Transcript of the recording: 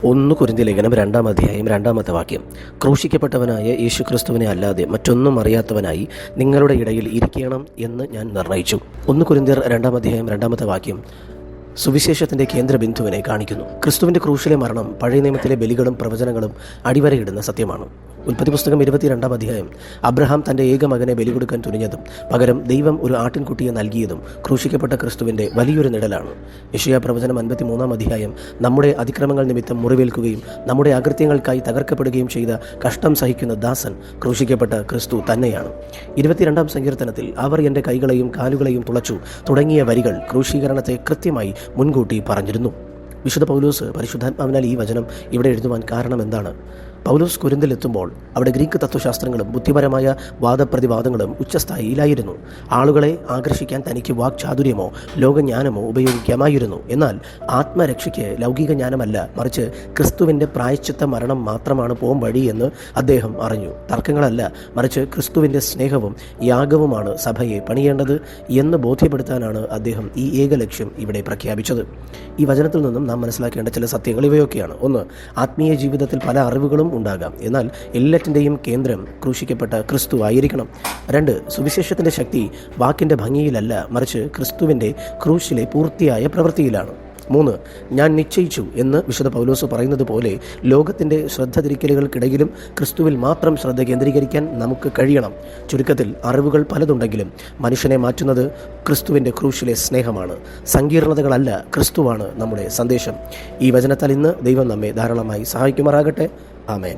1 കൊരിന്ത്യർ ലേഖനം 2-ാം അധ്യായം 2-ാമത്തെ വാക്യം. ക്രൂശിക്കപ്പെട്ടവനായ യേശുക്രിസ്തുവിനെ അല്ലാതെ മറ്റൊന്നും അറിയാത്തവനായി നിങ്ങളുടെ ഇടയിൽ ഇരിക്കണം എന്ന് ഞാൻ നിർണയിച്ചു. 1 കൊരിന്ത്യർ 2-ാം അധ്യായം 2-ാമത്തെ വാക്യം സുവിശേഷത്തിൻ്റെ കേന്ദ്രബിന്ദുവിനെ കാണിക്കുന്നു. ക്രിസ്തുവിൻ്റെ ക്രൂശിലെ മരണം പഴയ നിയമത്തിലെ ബലികളും പ്രവചനങ്ങളും അടിവരയിടുന്ന സത്യമാണ്. ഉൽപ്പത്തി പുസ്തകം 22-ാം അധ്യായം അബ്രഹാം തൻ്റെ ഏകമകനെ ബലി കൊടുക്കാൻ തുനിഞ്ഞതും പകരം ദൈവം ഒരു ആട്ടിൻകുട്ടിയെ നൽകിയതും ക്രൂശിക്കപ്പെട്ട ക്രിസ്തുവിൻ്റെ വലിയൊരു നിഴലാണ്. യെശയ്യാ പ്രവചനം 53-ാം അധ്യായം നമ്മുടെ അതിക്രമങ്ങൾ നിമിത്തം മുറിവേൽക്കുകയും നമ്മുടെ അകൃത്യങ്ങൾക്കായി തകർക്കപ്പെടുകയും ചെയ്ത കഷ്ടം സഹിക്കുന്ന ദാസൻ ക്രൂശിക്കപ്പെട്ട ക്രിസ്തു തന്നെയാണ്. 22-ാം സങ്കീർത്തനത്തിൽ അവർ എൻ്റെ കൈകളെയും കാലുകളെയും തുളച്ചു തുടങ്ങിയ വരികൾ ക്രൂശീകരണത്തെ കൃത്യമായി മുൻകൂട്ടി പറഞ്ഞിരുന്നു. വിശുദ്ധ പൗലോസ് പരിശുദ്ധാത്മാവിനാൽ ഈ വചനം ഇവിടെ എഴുതുവാൻ കാരണം എന്താണ്? പൗലോസ് കൊരിന്തിലെത്തുമ്പോൾ അവിടെ ഗ്രീക്ക് തത്വശാസ്ത്രങ്ങളും ബുദ്ധിപരമായ വാദപ്രതിവാദങ്ങളും ഉച്ചസ്ഥായിയിലായിരുന്നു. ആളുകളെ ആകർഷിക്കാൻ തനിക്ക് വാക്ചാതുര്യമോ ലോകജ്ഞാനമോ ഉപയോഗിക്കാമായിരുന്നു. എന്നാൽ ആത്മരക്ഷയ്ക്ക് ലൗകിക ജ്ഞാനമല്ല, മറിച്ച് ക്രിസ്തുവിൻ്റെ പ്രായശ്ചിത്ത മരണം മാത്രമാണ് പോംവഴി എന്ന് അദ്ദേഹം അറിഞ്ഞു. തർക്കങ്ങളല്ല, മറിച്ച് ക്രിസ്തുവിൻ്റെ സ്നേഹവും യാഗവുമാണ് സഭയെ പണിയേണ്ടത് എന്ന് ബോധ്യപ്പെടുത്താനാണ് അദ്ദേഹം ഈ ഏക ലക്ഷ്യം ഇവിടെ പ്രഖ്യാപിച്ചത്. ഈ വചനത്തിൽ നിന്നും നാം മനസ്സിലാക്കേണ്ട ചില സത്യങ്ങൾ ഇവയൊക്കെയാണ്. 1. ആത്മീയ ജീവിതത്തിൽ പല അറിവുകളും ഉണ്ടാകാം, എന്നാൽ എല്ലാറ്റിൻ്റെയും കേന്ദ്രം ക്രൂശിക്കപ്പെട്ട ക്രിസ്തു ആയിരിക്കണം. 2. സുവിശേഷത്തിൻ്റെ ശക്തി വാക്കിൻ്റെ ഭംഗിയിലല്ല, മറിച്ച് ക്രിസ്തുവിൻ്റെ ക്രൂശിലെ പൂർത്തിയായ പ്രവൃത്തിയിലാണ്. 3. ഞാൻ നിശ്ചയിച്ചു എന്ന് വിശുദ്ധ പൗലോസ് പറയുന്നത് പോലെ ലോകത്തിൻ്റെ ശ്രദ്ധ തിരിക്കലുകൾക്കിടയിലും ക്രിസ്തുവിൽ മാത്രം ശ്രദ്ധ കേന്ദ്രീകരിക്കാൻ നമുക്ക് കഴിയണം. ചുരുക്കത്തിൽ അറിവുകൾ പലതുണ്ടെങ്കിലും മനുഷ്യനെ മാറ്റുന്നത് ക്രിസ്തുവിൻ്റെ ക്രൂശിലെ സ്നേഹമാണ്. സങ്കീർണതകളല്ല, ക്രിസ്തുവാണ് നമ്മുടെ സന്ദേശം. ഈ വചനത്താൽ ഇന്ന് ദൈവം നമ്മെ ധാരാളമായി സഹായിക്കുമാറാകട്ടെ. ആമേൻ.